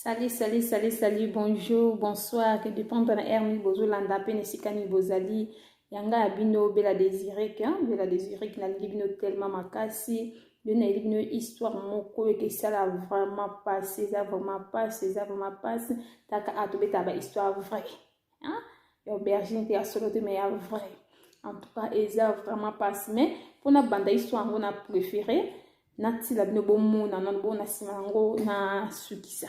Salut, salut, salut, salut, bonjour, bonsoir, que dépend de la hermine, bozo landa pene sikani bozali, yanga abino bela désiré, bela désiré qui n'a libino tellement makasi, d'une libino histoire moko et que ça l'a vraiment passé, ça vraiment passé, taka atobe taba histoire vraie, hein, aubergine te asolote mais vrai, en tout cas, et ça vraiment passé, mais pour na banda histoire on a préféré, nati la bino bomo na non bon na simango na sukisa.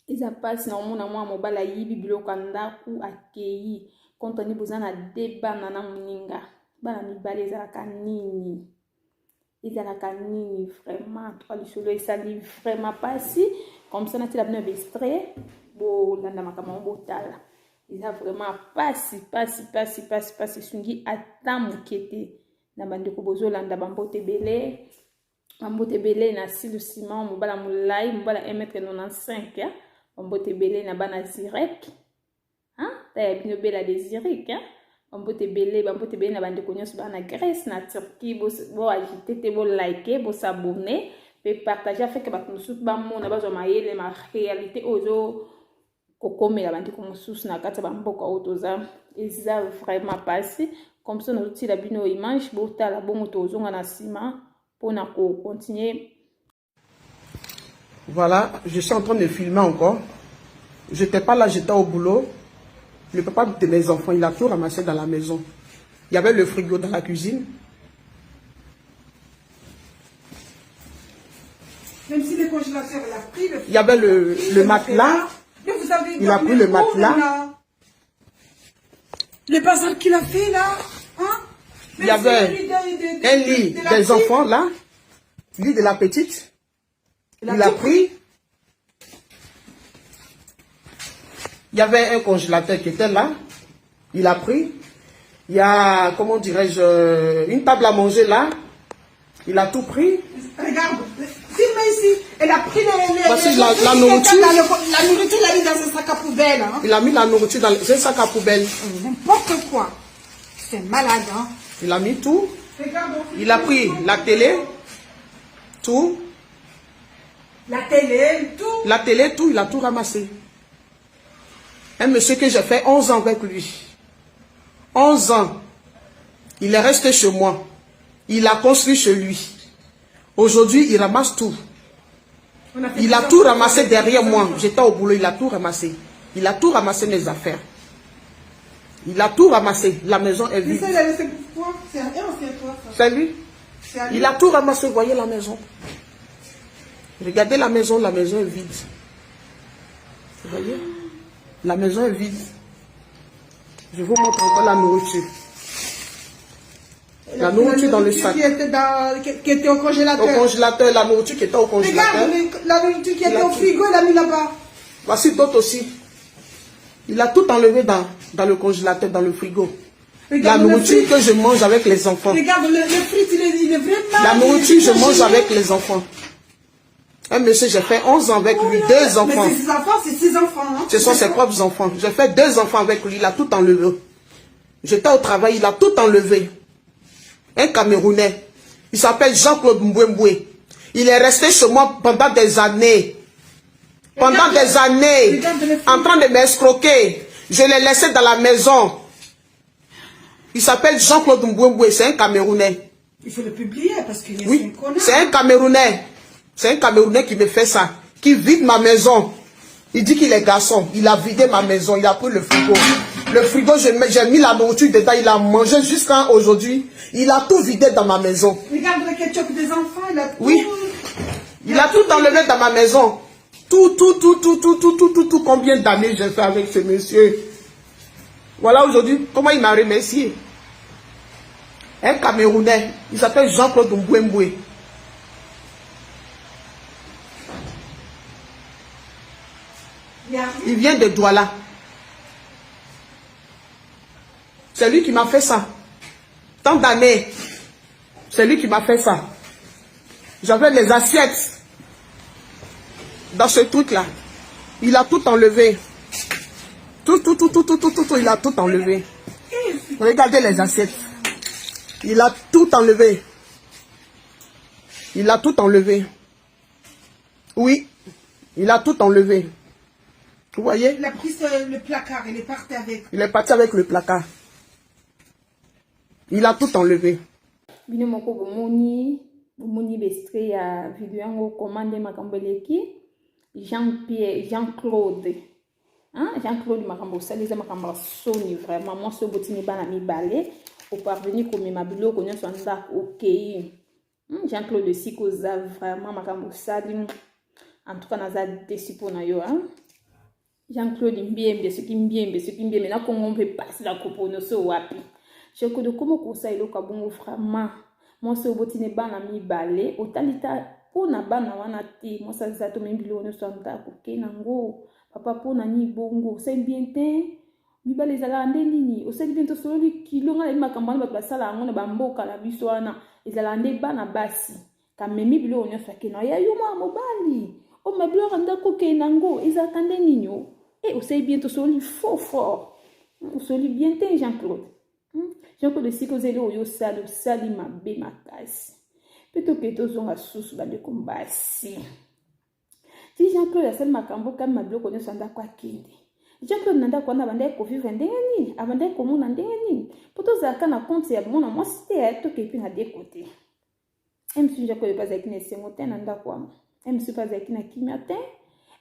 Ils passent normalement moi mobala yibi biloko ndaku akeyi kontani bozana débat na muninga bana mibale ezalaka nini vraiment toi le solo esali vraiment passé comme ça nati la bino extrait bo landa makama botala eza vraiment passé sungi ata mokete na bandeko bozolanda bambote belé na silu ciment mobala mulai mobala 1m95 on bote belé na bana zirek hein ta ya bino bela de zirek hein on bote belé na bande konyo bana Grèce na Turquie bo agiter te bo liker bo s'abonner pe partager fait que ba mususu ba mona ba zo mayele ma réalité ozo kokome la bande ko mususu na kata ba mboka otoza eza vraiment passé comme ça nous la bino image bo ta la bo moto ozonga na sima pour na ko continuer. Voilà, je suis en train de filmer encore. Je n'étais pas là, j'étais au boulot. Le papa de mes enfants, il a tout ramassé dans la maison. Il y avait le frigo dans la cuisine. Même si le congélateur l'a pris, il y avait le matelas. Mais vous avez il a pris le matelas. Le bazar qu'il a fait là. Hein? Il y avait un lit des enfants là. Lit de la petite. Il a pris. Il y avait un congélateur qui était là. Il a pris. Il y a, comment dirais-je, une table à manger là. Il a tout pris. Regarde, filme ici. Elle a pris la nourriture. La nourriture, il a mis dans un sac à poubelle. Hein? Il a mis la nourriture dans un sac à poubelle. N'importe quoi. C'est malade. Hein? Il a mis tout. Il a pris la télé. Tout. La télé, tout. La télé, tout, il a tout ramassé. Un monsieur que j'ai fait 11 ans avec lui. 11 ans. Il est resté chez moi. Il a construit chez lui. Aujourd'hui, il ramasse tout. Il a tout ramassé derrière moi. J'étais au boulot, il a tout ramassé. Il a tout ramassé mes affaires. Il a tout ramassé. La maison est vide. C'est lui. Il a tout ramassé, voyez la maison. Regardez la maison est vide. Vous voyez? La maison est vide. Je vous montre encore la nourriture. La nourriture dans le sac. Qui était au congélateur. Au congélateur, la nourriture qui était au congélateur. Regarde, la nourriture qui était au frigo, il a mis là-bas. Voici d'autres aussi. Il a tout enlevé dans le congélateur, dans le frigo. Regarde, la nourriture que je mange avec les enfants. Regarde, le frites, il est vraiment... La nourriture, je mange avec les enfants. Un monsieur, j'ai fait 11 ans avec lui, 2 enfants. Mais ses enfants, c'est 6 enfants. Hein? Ce sont ses propres enfants. J'ai fait 2 enfants avec lui, il a tout enlevé. J'étais au travail, il a tout enlevé. Un Camerounais. Il s'appelle Jean-Claude Mbouemboué. Il est resté chez moi pendant des années. Pendant des années. En train de m'escroquer. Je l'ai laissé dans la maison. Il s'appelle Jean-Claude Mbouemboué. C'est un Camerounais. Il faut le publier parce qu'il est oui, c'est un Camerounais. C'est un Camerounais qui me fait ça. Qui vide ma maison. Il dit qu'il est garçon. Il a vidé ma maison. Il a pris le frigo. Le frigo, j'ai mis la nourriture dedans. Il a mangé jusqu'à aujourd'hui. Il a tout vidé dans ma maison. Regarde le ketchup des enfants. Il a tout... Oui. Il a tout enlevé dans ma maison. Tout. Combien d'années j'ai fait avec ce monsieur. Voilà aujourd'hui comment il m'a remercié. Un Camerounais. Il s'appelle Jean-Claude Mbouemboué. Il vient de Douala. C'est lui qui m'a fait ça. Tant d'années. C'est lui qui m'a fait ça. J'avais les assiettes dans ce truc-là. Il a tout enlevé. Tout, il a tout enlevé. Regardez les assiettes. Il a tout enlevé. Il a tout enlevé. Oui. Il a tout enlevé. Vous voyez? Il a pris le placard, il est parti avec. Il est parti avec le placard. Il a tout enlevé. Bino moko bomoni bestre ya video yango commande makambo leki Jean-Claude. Hein? Jean-Claude makambo salisa makambo soni vraiment moi so botini bana mibale au parvenir comme ma biloko nyo sanda OK. Jean-Claude Sikoza vraiment makambo sali en tout cas naza déçu pour na yo hein. Jean-Claude Mbiembe ce qui Mbiembe na kongo mpe passe la kopono so wapi. Je que de comment ça ilo kabongo vraiment moi so botini bana mibale otalita pona bana wana te moi ça to membilo no sanda OK nango papa pona ni bongo c'est bien te mibale ezala nde nini osali bientôt sololi kilo ngala makambo na bato sala ngo na bamboka la biso wana ezala nde bana basi kamemi bilo nyonso akena ya yuma mobali o mabilo randa ko ke nango ezala nde nini osali bientôt sololi fort osali bien te Jean-Claude Jean-Claude Sikoza oyo sali mabe makasi peto ke tozonga susu bande kombasi si Jean-Claude asali makambo kama mabilo ko nyonso anda kwa kende Jean-Claude nanda kwa na bande ko vivre ndenge nini abande ko mona ndenge nini poto zaka na compte ya mona moi c'était to ke puis na de côté MC Jean-Claude pas avec ne sengote nanda kwa MC pas avec na kimate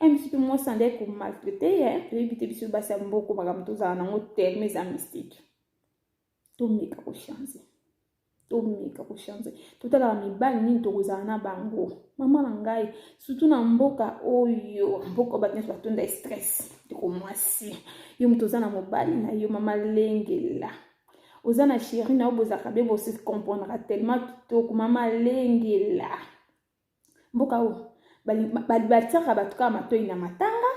MC moi sandé ko maltraiter hein puis éviter biso basa mboko makambo to za na ngo terme za mystique to meka ko changer totala mibali nini tokozala na bango mama na ngai surtout na mboka oyo mboka batnyonso batonda stress toko mwasi yo moto oza na mobali na yo mama lengela oza na chéri na yo bozalaka be bose comprendra tellement kitoko mama lengela mboka oyo batiaka bato kaka matoi na matanga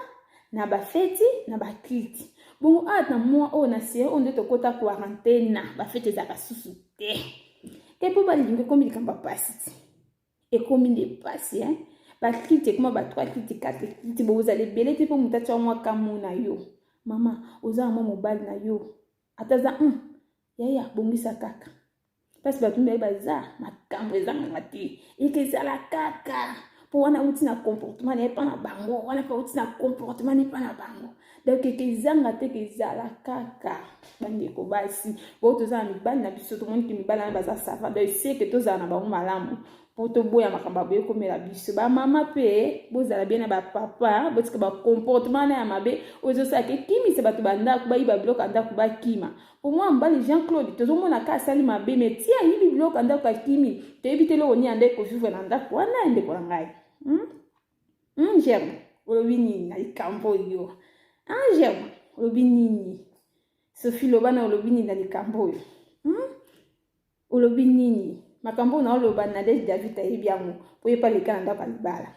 na bafeti na bakliti bongo ata mwa oyo na série oyo nde tokota quarantaine bafeti ezalaka susu te kepo balingi komi likamba pasi ekomi nde pasi hein bakliti ekoma ba3 kliti 4 kliti bozala ebele te mpo moto atia mwa kamo na yo mama oza mwa mobali na yo ataza yaya bongisa kaka pasi bato mibale baza makambo ezanganga te ekezala kaka po wana uti na comportement na epa na bango wana pa uti na comportement na epa na bango donc ekezanga te kezala kaka bandeko basi bo tozala mibali na biso tomoni ke mibali na baza sava donc c'est que tozala na bango malamu po toboya makambo boye komela biso ba mama pe bozala bien na ba papa botika ba comportement na ya mabe ozosala ke kimisa bato bandako bayiba biloko andako bakima po mwa mbali Jean-Claude tozomona ka asali mabe me tia yibi biloko andako akimi toyebi te loko ni ande kovivre na ndako wana ndeko na ngai Germe olobi nini na likambo yo Germe olobi nini Sophie lobana olobi nini na likambo yo olobi nini makambo na oloba na David ayebi yango po yepa leka na ndako libala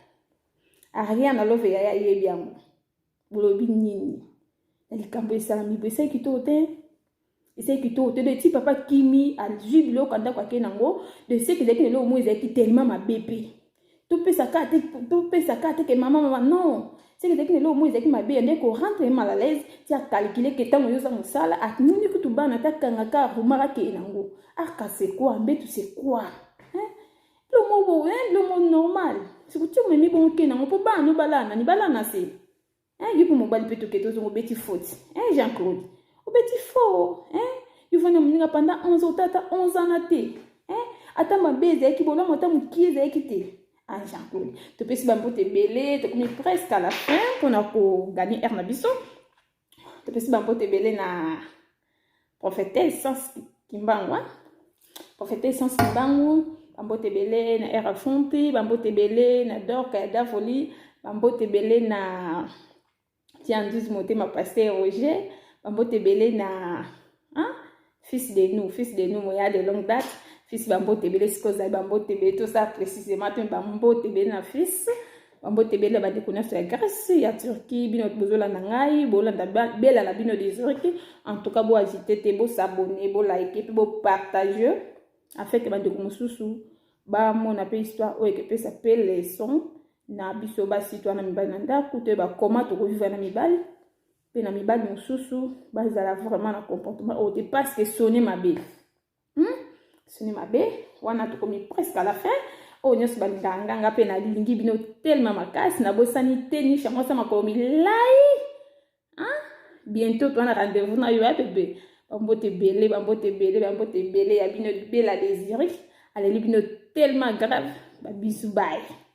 Ariane alove ya yebi yango olobi nini na likambo esalami bo esai kitoko te de ti papa kimi azwi biloko andako ake nango de se ezalaki lelo omo ezalaki tellement mabepe topesa kate ke mama non c'est que dès que le mot ezaki mabe ndé ko rentre mal à l'aise ti a calculer que tango yo za musala atini kutu bana ta kangaka rumara ke nango aka c'est quoi mbetu c'est quoi hein le mot normal c'est que tu me mi bon ke nango po bana balana ni balana c'est hein yupo mobali peto ke tozo beti faute hein Jean-Claude o beti faux hein you vana mninga pendant 11 ans tata 11 ans na te hein ata mabe ezaki bolamo ata mukie ezaki te Jean-Claude. Tu peux se bamboter belé, tu es presque à la fin pour nous gagner air na biso. Tu peux se bamboter belé na prophétesse sans kimbangwa. Prophétesse sans kimbangu, bamboter belé na air fonte, bamboter belé na dor kaida folie, bamboter belé na tiandus moté ma pasteur Roger, bamboter belé na fils de nous moya de longue date. Fils bambo tebele sikoza bambo tebele tout ça précisément tout bambo tebele na fils bambo tebele ba découverte la Grèce ya Turquie bino bozola na ngai bolanda bela la bino des Turquie en tout cas bo agiter te bo s'abonner bo liker bo partager afin que bande mususu ba mona pe histoire o que peut s'appeler leçon na biso ba citoyen na mibali na ndako te ba comment to vivre na mibali pe na mibali mususu ba zala vraiment na comportement o te parce que sonner ma belle ce n'est ma bé, on a tout commis presque à la fin. Oh, nyos balinganga pe na lingi bino tellement makasi na bosani te ni chango sa makolo milai. Hein? Bientôt tu as rendez-vous na yo bébé. Bambote belé ya bino bela désiré. Allez bino tellement grave. Ba bisou bye.